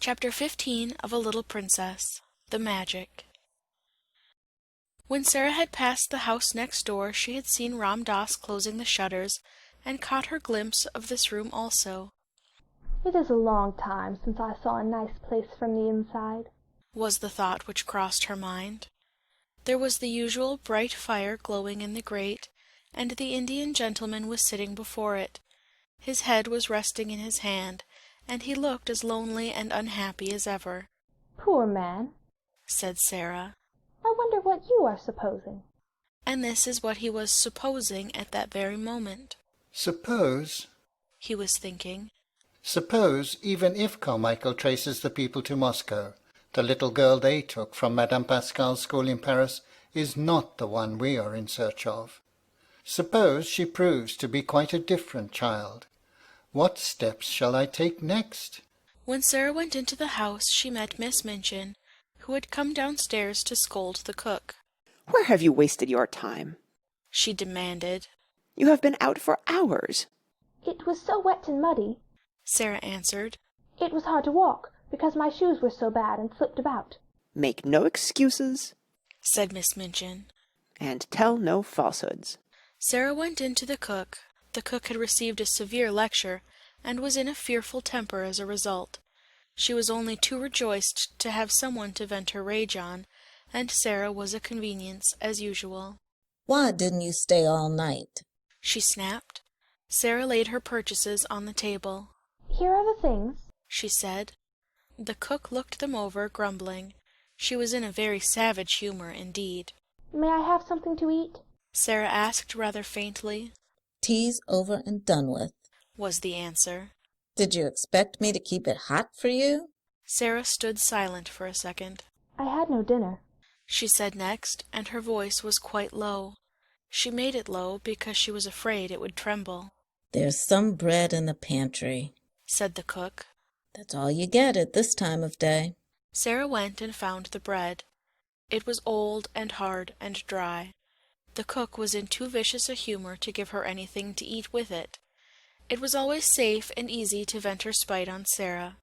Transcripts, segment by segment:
Chapter 15 of A Little Princess. The Magic. When Sarah had passed the house next door, she had seen Ram Dass closing the shutters, and caught her glimpse of this room also. "It is a long time since I saw a nice place from the inside," was the thought which crossed her mind. There was the usual bright fire glowing in the grate, and the Indian gentleman was sitting before it. His head was resting in his hand, and he looked as lonely and unhappy as ever. "Poor man," said Sarah. "I wonder what you are supposing." And this is what he was supposing at that very moment. Suppose, he was thinking, suppose, even if Carmichael traces the people to Moscow, the little girl they took from Madame Pascal's school in Paris is not the one we are in search of. Suppose she proves to be quite a different child. What steps shall I take next? When Sarah went into the house, she met Miss Minchin, who had come downstairs to scold the cook. "Where have you wasted your time?" she demanded. "You have been out for hours." "It was so wet and muddy," Sarah answered. "It was hard to walk, because my shoes were so bad and slipped about." "Make no excuses," said Miss Minchin. "and tell no falsehoods." Sarah went in to the cook. The cook had received a severe lecture, and was in a fearful temper as a result. She was only too rejoiced to have someone to vent her rage on, and Sarah was a convenience as usual. "Why didn't you stay all night?" she snapped. Sarah laid her purchases on the table. "Here are the things," she said. The cook looked them over, grumbling. She was in a very savage humor indeed. "May I have something to eat?" Sarah asked rather faintly. "Tea's over and done with," was the answer. "Did you expect me to keep it hot for you?" Sarah stood silent for a second. "I had no dinner," she said next, and her voice was quite low. She made it low because she was afraid it would tremble. "There's some bread in the pantry," said the cook. "That's all you get at this time of day." Sarah went and found the bread. It was old and hard and dry. The cook was in too vicious a humor to give her anything to eat with it. It was always safe and easy to vent her spite on Sarah.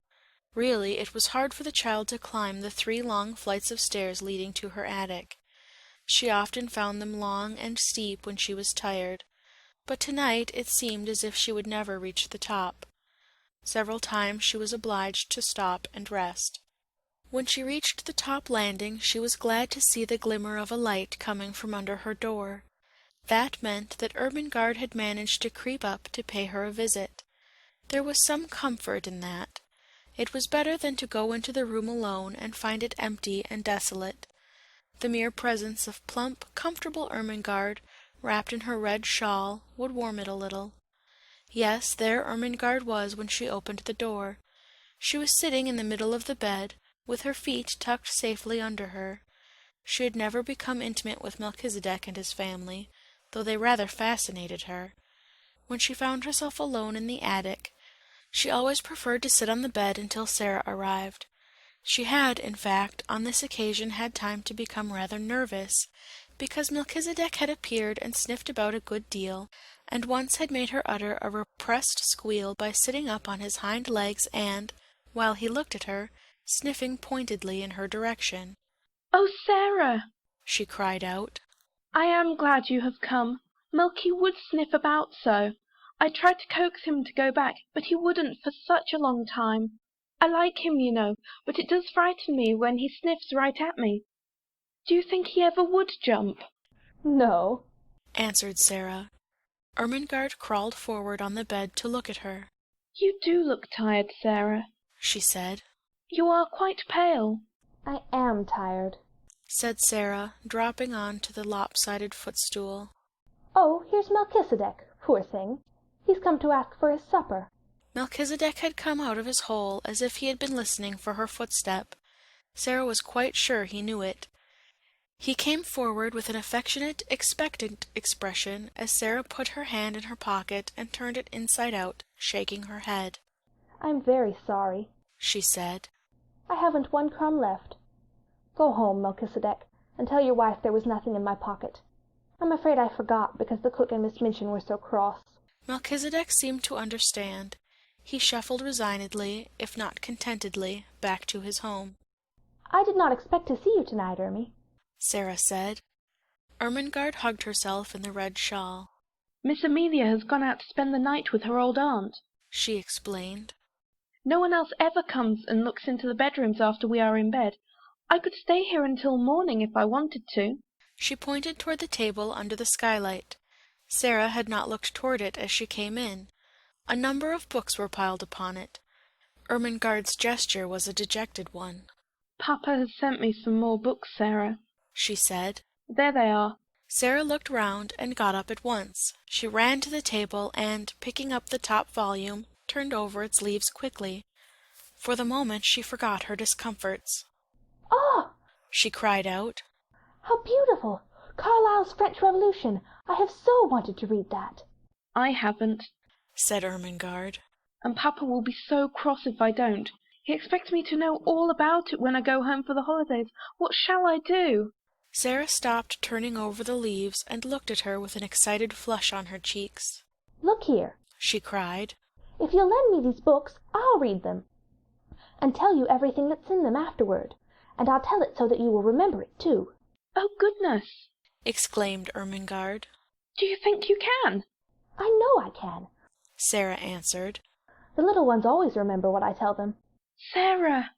Really, it was hard for the child to climb the 3 long flights of stairs leading to her attic. She often found them long and steep when she was tired, but tonight it seemed as if she would never reach the top. Several times she was obliged to stop and rest. When she reached the top landing, she was glad to see the glimmer of a light coming from under her door. That meant that Ermengarde had managed to creep up to pay her a visit. There was some comfort in that. It was better than to go into the room alone and find it empty and desolate. The mere presence of plump, comfortable Ermengarde, wrapped in her red shawl, would warm it a little. Yes, there Ermengarde was when she opened the door. She was sitting in the middle of the bed, with her feet tucked safely under her. She had never become intimate with Melchizedek and his family, though they rather fascinated her. When she found herself alone in the attic, she always preferred to sit on the bed until Sarah arrived. She had, in fact, on this occasion had time to become rather nervous, because Melchizedek had appeared and sniffed about a good deal, and once had made her utter a repressed squeal by sitting up on his hind legs and, while he looked at her, sniffing pointedly in her direction. "Oh, Sarah!" she cried out. "I am glad you have come. Milky would sniff about so. I tried to coax him to go back, but he wouldn't for such a long time. I like him, you know, but it does frighten me when he sniffs right at me. Do you think he ever would jump?" "No," answered Sarah. Ermengarde crawled forward on the bed to look at her. "You do look tired, Sarah," she said. "You are quite pale." "I am tired," said Sarah, dropping on to the lopsided footstool. "Oh, here's Melchizedek, poor thing. He's come to ask for his supper." Melchizedek had come out of his hole as if he had been listening for her footstep. Sarah was quite sure he knew it. He came forward with an affectionate, expectant expression as Sarah put her hand in her pocket and turned it inside out, shaking her head. "I'm very sorry," she said. "I haven't one crumb left. Go home, Melchizedek, and tell your wife there was nothing in my pocket. I'm afraid I forgot because the cook and Miss Minchin were so cross." Melchizedek seemed to understand. He shuffled resignedly, if not contentedly, back to his home. "I did not expect to see you tonight, Ermy," Sarah said. Ermengarde hugged herself in the red shawl. Miss Amelia has gone out to spend the night with her old aunt, she explained. No one else ever comes and looks into the bedrooms after we are in bed. I could stay here until morning if I wanted to. She pointed toward the table under the skylight. Sarah had not looked toward it as she came in. A number of books were piled upon it. Ermengarde's gesture was a dejected one. Papa has sent me some more books, Sarah, she said. There they are. Sarah looked round and got up at once. She ran to the table and, picking up the top volume, turned over its leaves quickly. For the moment she forgot her discomforts. "Oh!" she cried out. "How beautiful! Carlyle's French Revolution. I have so wanted to read that." I haven't, said Ermengarde. And Papa will be so cross if I don't. He expects me to know all about it when I go home for the holidays. What shall I do? Sarah stopped turning over the leaves and looked at her with an excited flush on her cheeks. "Look here," she cried. "if you'll lend me these books, I'll read them, and tell you everything that's in them afterward. And I'll tell it so that you will remember it, too." Oh, goodness! exclaimed Ermengarde. Do you think you can? "I know I can," Sarah answered. "The little ones always remember what I tell them." Sarah,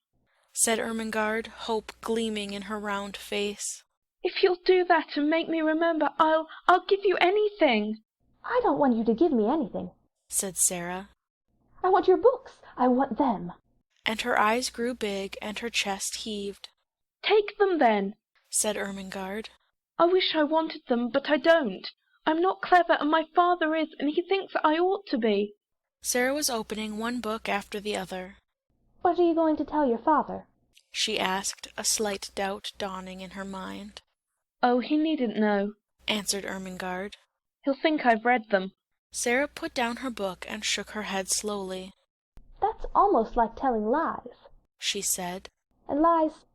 said Ermengarde, hope gleaming in her round face. If you'll do that and make me remember, I'll give you anything. "I don't want you to give me anything," said Sarah. "I want your books. I want them." And her eyes grew big and her chest heaved. Take them then, said Ermengarde. I wish I wanted them, but I don't. I'm not clever, and my father is, and he thinks I ought to be. Sarah was opening one book after the other. "What are you going to tell your father?" she asked, a slight doubt dawning in her mind. Oh, he needn't know, answered Ermengarde. He'll think I've read them. Sarah put down her book and shook her head slowly. "That's almost like telling lies," she said. "And lies,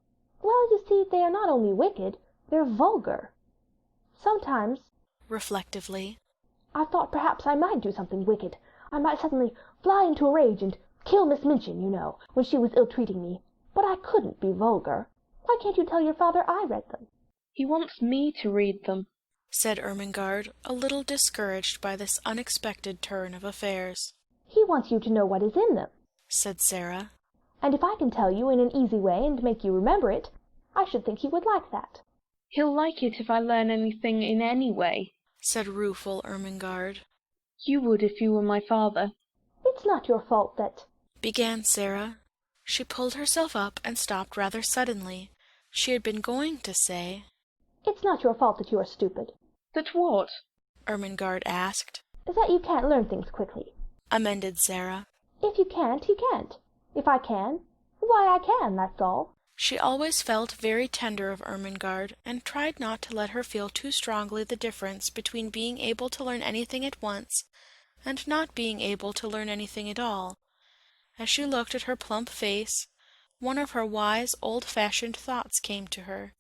well, you see, they are not only wicked, they're vulgar. Sometimes," reflectively, "I've thought perhaps I might do something wicked. I might suddenly fly into a rage and kill Miss Minchin, you know, when she was ill-treating me. But I couldn't be vulgar. Why can't you tell your father I read them?" He wants me to read them, said Ermengarde, a little discouraged by this unexpected turn of affairs. "He wants you to know what is in them," said Sarah. "And if I can tell you in an easy way and make you remember it, I should think he would like that." He'll like it if I learn anything in any way, said rueful Ermengarde. You would if you were my father. "It's not your fault that—" began Sarah. She pulled herself up and stopped rather suddenly. She had been going to say, "It's not your fault that you are stupid." That what? Ermengarde asked. "That you can't learn things quickly," amended Sarah. "If you can't, you can't. If I can, why I can, that's all." She always felt very tender of Ermengarde, and tried not to let her feel too strongly the difference between being able to learn anything at once and not being able to learn anything at all. As she looked at her plump face, one of her wise, old-fashioned thoughts came to her.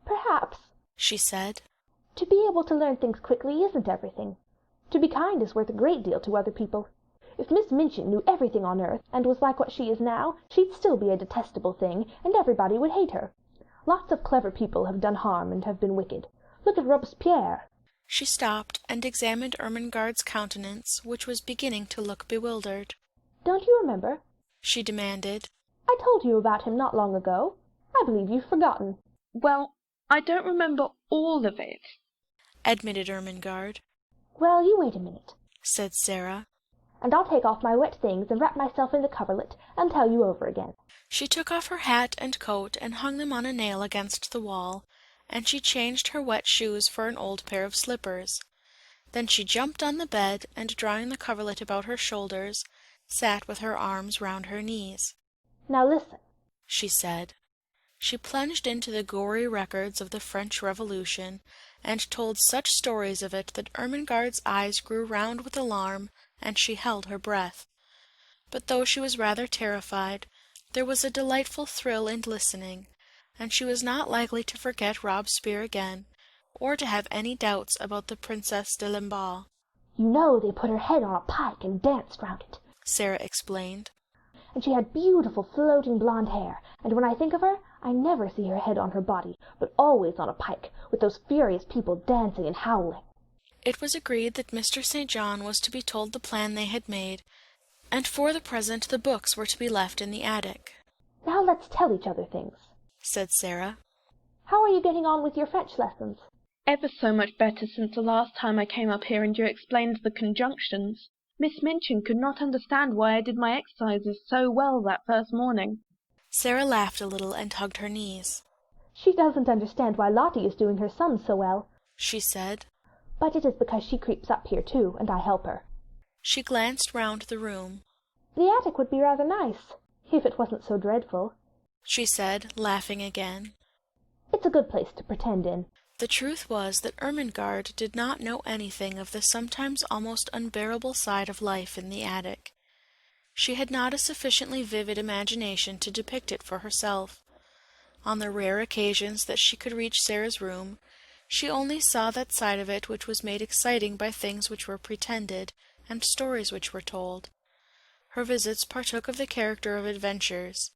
"Perhaps," she said, "to be able to learn things quickly isn't everything. To be kind is worth a great deal to other people. If Miss Minchin knew everything on earth, and was like what she is now, she'd still be a detestable thing, and everybody would hate her. Lots of clever people have done harm and have been wicked. Look at Robespierre." She stopped and examined Ermengarde's countenance, which was beginning to look bewildered. "Don't you remember?" she demanded. "I told you about him not long ago. I believe you've forgotten." Well, I don't remember all of it, admitted Ermengarde. "Well, you wait a minute," said Sarah. "and I'll take off my wet things and wrap myself in the coverlet and tell you over again." She took off her hat and coat and hung them on a nail against the wall, and she changed her wet shoes for an old pair of slippers. Then she jumped on the bed, and drawing the coverlet about her shoulders, sat with her arms round her knees. "Now listen," she said. She plunged into the gory records of the French Revolution, and told such stories of it that Ermengarde's eyes grew round with alarm, and she held her breath. But though she was rather terrified, there was a delightful thrill in listening, and she was not likely to forget Robespierre again, or to have any doubts about the Princesse de Lamballe. "You know they put her head on a pike and danced round it," Sarah explained. And she had beautiful floating blonde hair, and when I think of her, I never see her head on her body, but always on a pike, with those furious people dancing and howling. It was agreed that Mr. St. John was to be told the plan they had made, and for the present the books were to be left in the attic. "Now let's tell each other things," said Sarah. "How are you getting on with your French lessons?" Ever so much better since the last time I came up here and you explained the conjunctions. Miss Minchin could not understand why I did my exercises so well that first morning. Sarah laughed a little and hugged her knees. "She doesn't understand why Lottie is doing her sums so well," she said. "but it is because she creeps up here too, and I help her." She glanced round the room. "The attic would be rather nice, if it wasn't so dreadful," she said, laughing again. "It's a good place to pretend in." The truth was that Ermengarde did not know anything of the sometimes almost unbearable side of life in the attic. She had not a sufficiently vivid imagination to depict it for herself. On the rare occasions that she could reach Sarah's room, she only saw that side of it which was made exciting by things which were pretended, and stories which were told. Her visits partook of the character of adventures,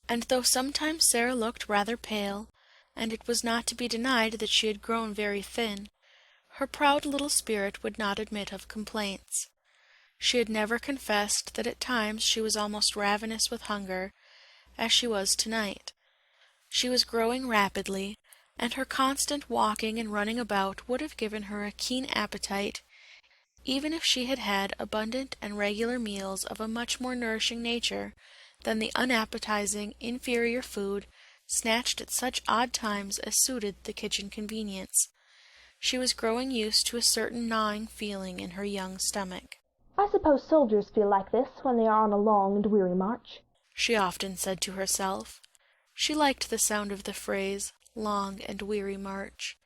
and though sometimes Sarah looked rather pale, and it was not to be denied that she had grown very thin, her proud little spirit would not admit of complaints. She had never confessed that at times she was almost ravenous with hunger, as she was tonight. She was growing rapidly, and her constant walking and running about would have given her a keen appetite, even if she had had abundant and regular meals of a much more nourishing nature than the unappetizing, inferior food snatched at such odd times as suited the kitchen convenience. She was growing used to a certain gnawing feeling in her young stomach. "I suppose soldiers feel like this when they are on a long and weary march," she often said to herself. She liked the sound of the phrase, long and weary march.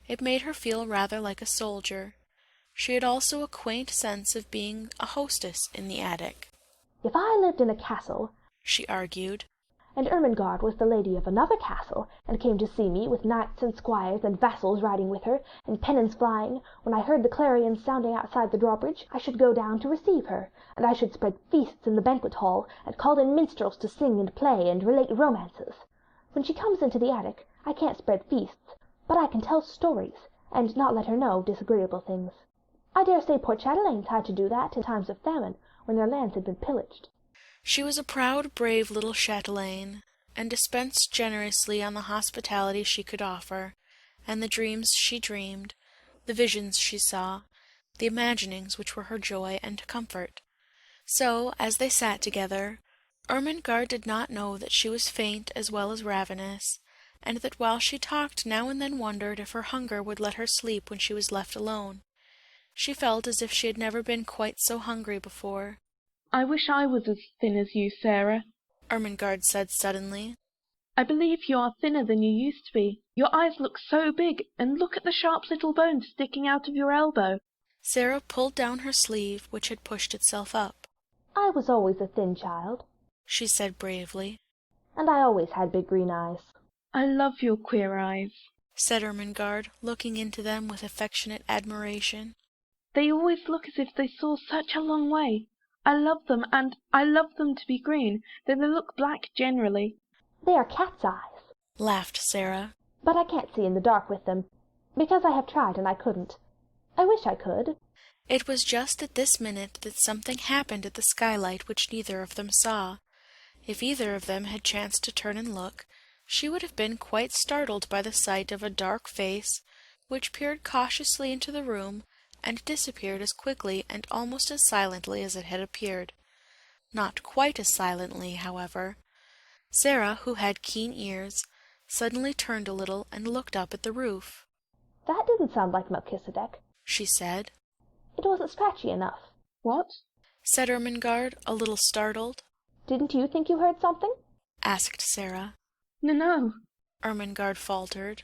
It made her feel rather like a soldier. She had also a quaint sense of being a hostess in the attic. "If I lived in a castle," she argued, "and Ermengarde was the lady of another castle, and came to see me, with knights and squires and vassals riding with her, and pennons flying, when I heard the clarions sounding outside the drawbridge, I should go down to receive her, and I should spread feasts in the banquet hall, and call in minstrels to sing and play and relate romances. When she comes into the attic, I can't spread feasts, but I can tell stories, and not let her know disagreeable things. I dare say poor chatelaines had to do that in times of famine, when their lands had been pillaged." She was a proud, brave little chatelaine, and dispensed generously on the hospitality she could offer, and the dreams she dreamed, the visions she saw, the imaginings which were her joy and comfort. So, as they sat together, Ermengarde did not know that she was faint as well as ravenous, and that while she talked now and then wondered if her hunger would let her sleep when she was left alone. She felt as if she had never been quite so hungry before. "I wish I was as thin as you, Sarah," Ermengarde said suddenly. "I believe you are thinner than you used to be. Your eyes look so big, and look at the sharp little bone sticking out of your elbow." Sarah pulled down her sleeve, which had pushed itself up. "I was always a thin child," she said bravely. "and I always had big green eyes." "I love your queer eyes," said Ermengarde, looking into them with affectionate admiration. "They always look as if they saw such a long way. I love them, and I love them to be green, though they look black generally." "They are cat's eyes," laughed Sarah. "but I can't see in the dark with them, because I have tried and I couldn't. I wish I could." It was just at this minute that something happened at the skylight which neither of them saw. If either of them had chanced to turn and look, she would have been quite startled by the sight of a dark face, which peered cautiously into the room, and disappeared as quickly and almost as silently as it had appeared. Not quite as silently, however. Sarah, who had keen ears, suddenly turned a little and looked up at the roof. "That didn't sound like Melchizedek," she said. "It wasn't scratchy enough." "What?" said Ermengarde, a little startled. "Didn't you think you heard something?" asked Sarah. No, Ermengarde faltered.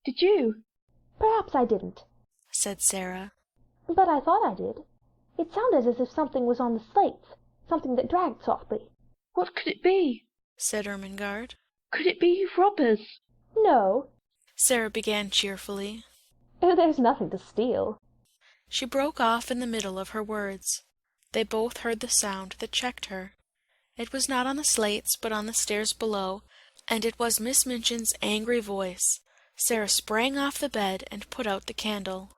did you?" "Perhaps I didn't," said Sarah. "but I thought I did. It sounded as if something was on the slates, something that dragged softly." "What could it be?" said Ermengarde. "Could it be robbers?" "No. Sarah began cheerfully. There's nothing to steal." She broke off in the middle of her words. They both heard the sound that checked her. It was not on the slates, but on the stairs below, and it was Miss Minchin's angry voice. Sarah sprang off the bed and put out the candle.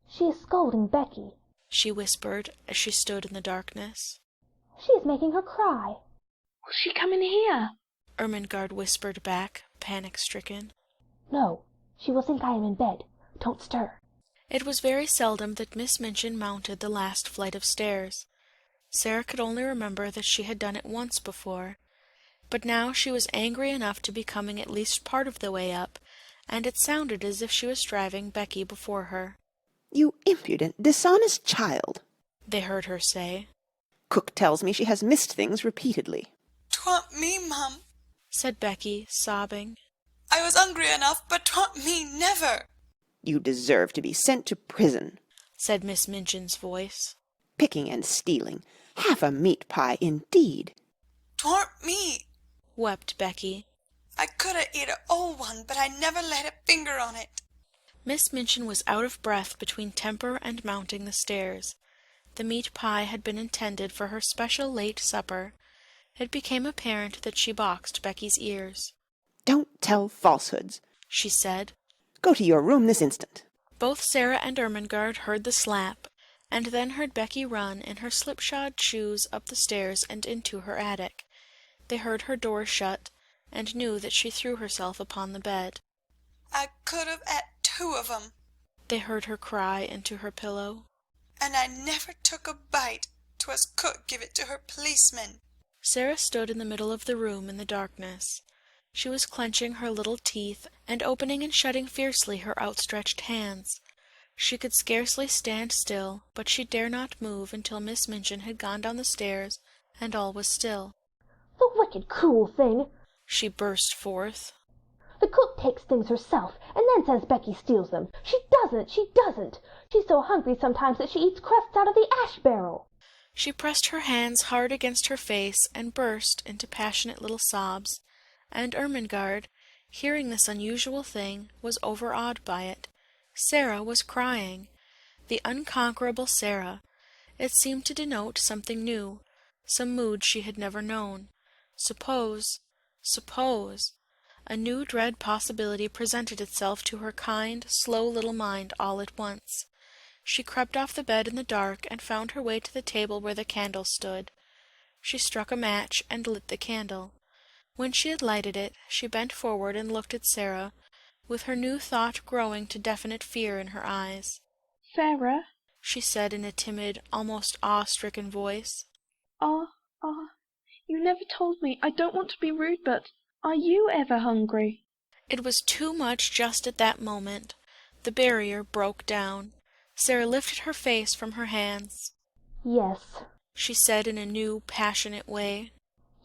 "She is scolding Becky," she whispered as she stood in the darkness. "She is making her cry." Will she come in here? Ermengarde whispered back, panic-stricken. "No, she will think I am in bed. Don't stir." It was very seldom that Miss Minchin mounted the last flight of stairs. Sarah could only remember that she had done it once before, but now she was angry enough to be coming at least part of the way up, and it sounded as if she was driving Becky before her. "You impudent, dishonest child," they heard her say. "Cook tells me she has missed things repeatedly." "'Twa'n't me, Mum," said Becky, sobbing. "I was hungry enough, but 'twa'n't me, never." "You deserve to be sent to prison," said Miss Minchin's voice. "Picking and stealing. Half a meat pie, indeed." "'Twarn't me," wept Becky. "I could ha' eat a whole one, but I never laid a finger on it." Miss Minchin was out of breath between temper and mounting the stairs. The meat pie had been intended for her special late supper. It became apparent that she boxed Becky's ears. "Don't tell falsehoods," she said. "Go to your room this instant." Both Sarah and Ermengarde heard the slap, and then heard Becky run in her slipshod shoes up the stairs and into her attic. They heard her door shut, and knew that she threw herself upon the bed. "I could have ate 2 of 'em, they heard her cry into her pillow. "and I never took a bite. 'Twas cook give it to her policeman." Sarah stood in the middle of the room in the darkness. She was clenching her little teeth and opening and shutting fiercely her outstretched hands. She could scarcely stand still, but she dare not move until Miss Minchin had gone down the stairs and all was still. "The wicked, cruel thing!" she burst forth. "The cook takes things herself, and then says Becky steals them. She doesn't! She doesn't! She's so hungry sometimes that she eats crusts out of the ash barrel." She pressed her hands hard against her face and burst into passionate little sobs, and Ermengarde, hearing this unusual thing, was overawed by it. Sarah was crying. The unconquerable Sarah. It seemed to denote something new, some mood she had never known. Suppose, a new dread possibility presented itself to her kind, slow little mind all at once. She crept off the bed in the dark and found her way to the table where the candle stood. She struck a match and lit the candle. When she had lighted it, she bent forward and looked at Sarah, with her new thought growing to definite fear in her eyes. "Sarah?" she said in a timid, almost awe-stricken voice. You never told me. I don't want to be rude, but are you ever hungry?" It was too much just at that moment. The barrier broke down. Sarah lifted her face from her hands. "Yes," she said in a new, passionate way.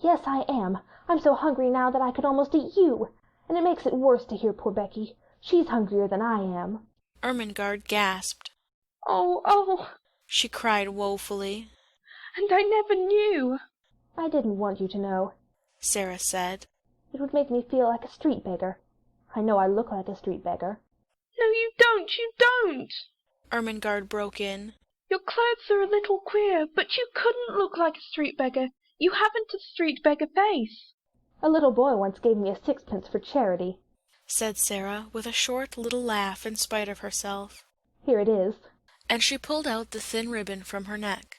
"Yes, I am. I'm so hungry now that I could almost eat you. And it makes it worse to hear poor Becky. She's hungrier than I am." Ermengarde gasped. Oh, she cried woefully. "And I never knew." "I didn't want you to know," Sarah said. "It would make me feel like a street beggar. I know I look like a street beggar." "No, you don't! Ermengarde broke in. Your clothes are a little queer, but you couldn't look like a street beggar. You haven't a street beggar face." "A little boy once gave me a sixpence for charity," said Sarah, with a short little laugh in spite of herself. "Here it is." And she pulled out the thin ribbon from her neck.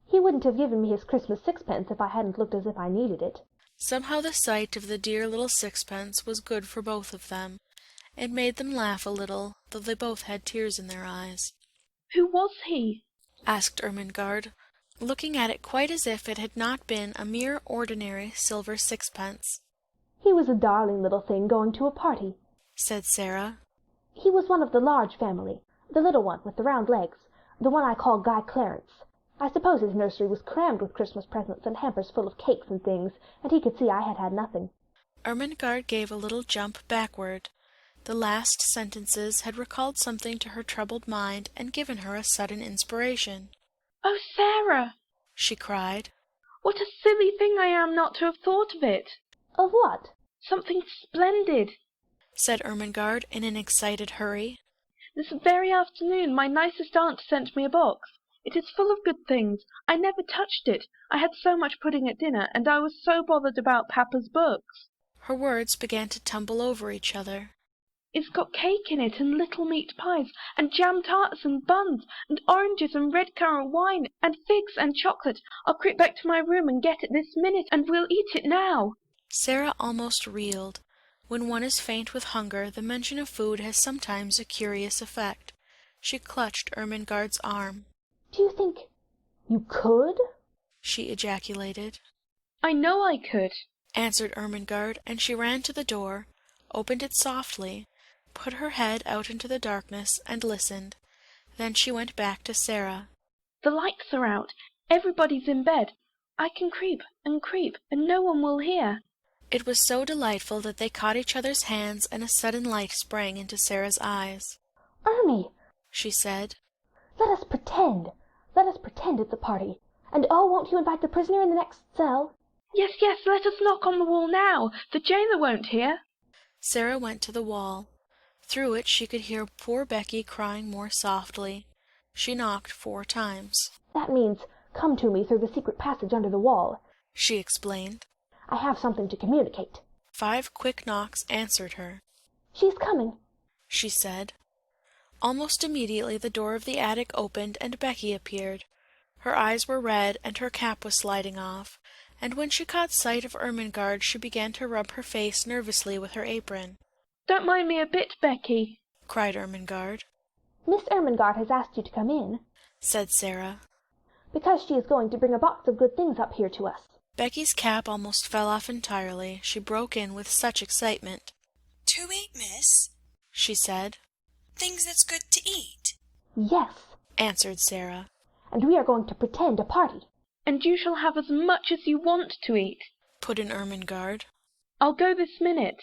"He wouldn't have given me his Christmas sixpence if I hadn't looked as if I needed it." Somehow the sight of the dear little sixpence was good for both of them. It made them laugh a little, though they both had tears in their eyes. "Who was he?" asked Ermengarde, looking at it quite as if it had not been a mere ordinary silver sixpence. "He was a darling little thing going to a party," said Sarah. "He was one of the large family, the little one with the round legs, the one I call Guy Clarence. I suppose his nursery was crammed with Christmas presents and hampers full of cakes and things, and he could see I had had nothing." Ermengarde gave a little jump backward. The last sentences had recalled something to her troubled mind and given her a sudden inspiration. "Oh, Sarah!" she cried. "What a silly thing I am not to have thought of it!" "Of what?" "Something splendid!" said Ermengarde in an excited hurry. "This very afternoon my nicest aunt sent me a box. It is full of good things. I never touched it. I had so much pudding at dinner, and I was so bothered about Papa's books. Her words began to tumble over each other. It's got cake in it, and little meat pies, and jam tarts, and buns, and oranges, and red currant wine, and figs, and chocolate. I'll creep back to my room and get it this minute, and we'll eat it now. Sarah almost reeled. When one is faint with hunger, the mention of food has sometimes a curious effect. She clutched Ermengarde's arm. Do you think you could? She ejaculated. I know I could, answered Ermengarde, and she ran to the door, opened it softly, put her head out into the darkness, and listened. Then she went back to Sarah. The lights are out. Everybody's in bed. I can creep, and no one will hear. It was so delightful that they caught each other's hands, and a sudden light sprang into Sarah's eyes. Ermie, she said. Let us pretend. Let us pretend it's a party. And oh, won't you invite the prisoner in the next cell? Yes, let us knock on the wall now. The jailer won't hear. Sarah went to the wall. Through it she could hear poor Becky crying more softly. She knocked 4 times. That means, come to me through the secret passage under the wall, she explained. I have something to communicate. 5 quick knocks answered her. She's coming, she said. Almost immediately the door of the attic opened and Becky appeared. Her eyes were red and her cap was sliding off, and when she caught sight of Ermengarde she began to rub her face nervously with her apron. Don't mind me a bit, Becky, cried Ermengarde. Miss Ermengarde has asked you to come in, said Sarah, because she is going to bring a box of good things up here to us. Becky's cap almost fell off entirely. She broke in with such excitement. To eat, miss? she said. Things that's good to eat? Yes, answered Sarah. And we are going to pretend a party. And you shall have as much as you want to eat, put in Ermengarde. I'll go this minute.